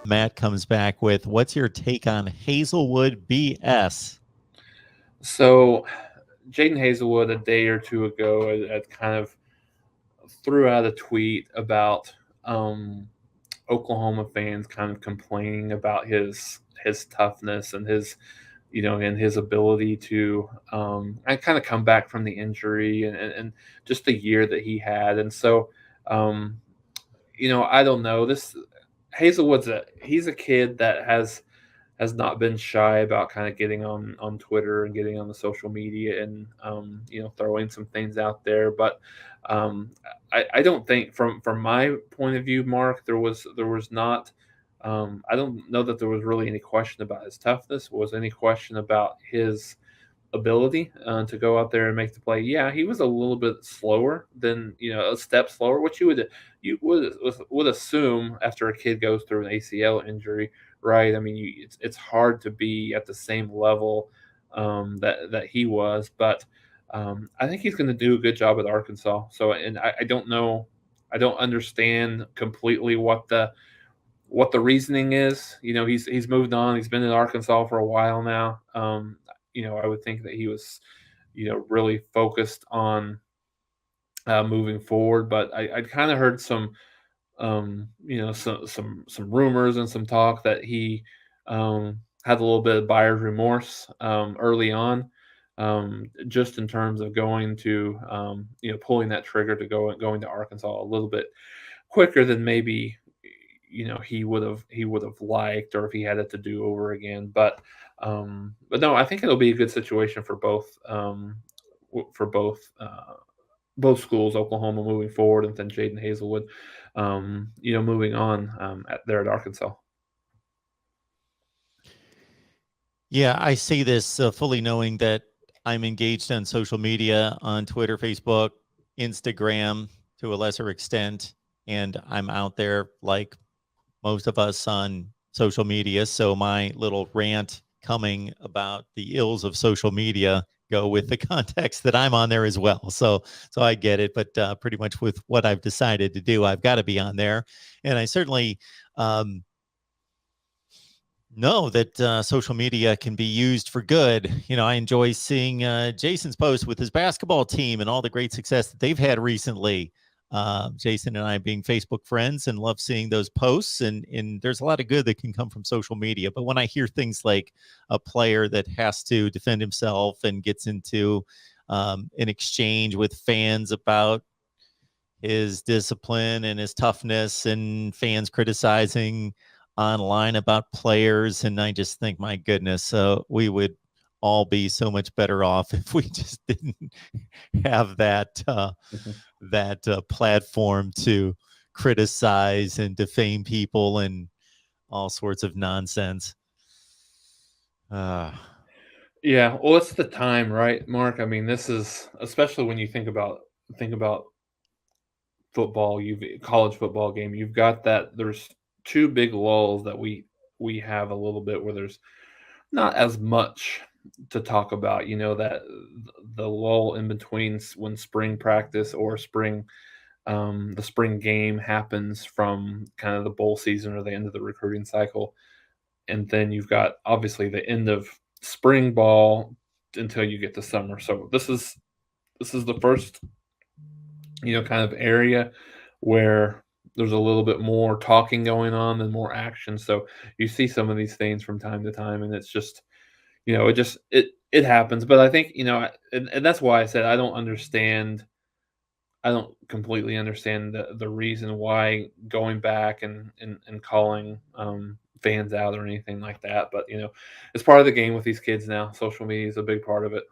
Matt comes back with, what's your take on Hazelwood BS? So, Jadon Haselwood a day or two ago had kind of threw out a tweet about Oklahoma fans kind of complaining about his toughness and his and his ability to and kind of come back from the injury and just the year that he had. And so um, I don't know. This Hazelwood's he's a kid that has not been shy about kind of getting on Twitter and getting on the social media and throwing some things out there. But um, I don't think from my point of view, Mark, there was not. I don't know that there was really any question about his toughness. Was any question about his ability to go out there and make the play? Yeah, he was a little bit slower than a step slower, which you would assume after a kid goes through an ACL injury, right? I mean, it's hard to be at the same level that he was, but I think he's going to do a good job at Arkansas. So, and I don't know, I don't understand completely what the reasoning is. He's moved on. He's been in Arkansas for a while now. I would think that he was, really focused on moving forward. But I kind of heard some rumors and some talk that he had a little bit of buyer's remorse early on, just in terms of going to pulling that trigger to going to Arkansas a little bit quicker than maybe he would have liked, or if he had it to do over again. But no, I think it'll be a good situation for both schools, Oklahoma moving forward, and then Jaden Hazelwood, moving on there at Arkansas. Yeah, I say this fully knowing that I'm engaged on social media, on Twitter, Facebook, Instagram to a lesser extent, and I'm out there like most of us on social media. So my little rant coming about the ills of social media go with the context that I'm on there as well. So I get it, but pretty much with what I've decided to do, I've got to be on there, and I certainly know that social media can be used for good. I enjoy seeing Jason's post with his basketball team and all the great success that they've had recently. Jason and I being Facebook friends, and love seeing those posts. And there's a lot of good that can come from social media. But when I hear things like a player that has to defend himself and gets into an exchange with fans about his discipline and his toughness, and fans criticizing online about players, and I just think, my goodness, we would all be so much better off if we just didn't have that platform to criticize and defame people and all sorts of nonsense. Yeah, well, it's the time, right, Mark? I mean, this is especially when you think about football, you've college football game. You've got that. There's two big lulls that we have a little bit where there's not as much to talk about. That the lull in between when spring practice or the spring game happens from kind of the bowl season or the end of the recruiting cycle, and then you've got obviously the end of spring ball until you get to summer. So this is the first kind of area where there's a little bit more talking going on and more action. So you see some of these things from time to time, and it's just it happens. But I think and that's why I said I don't completely understand the reason why going back and calling fans out or anything like that. But it's part of the game with these kids now. Social media is a big part of it.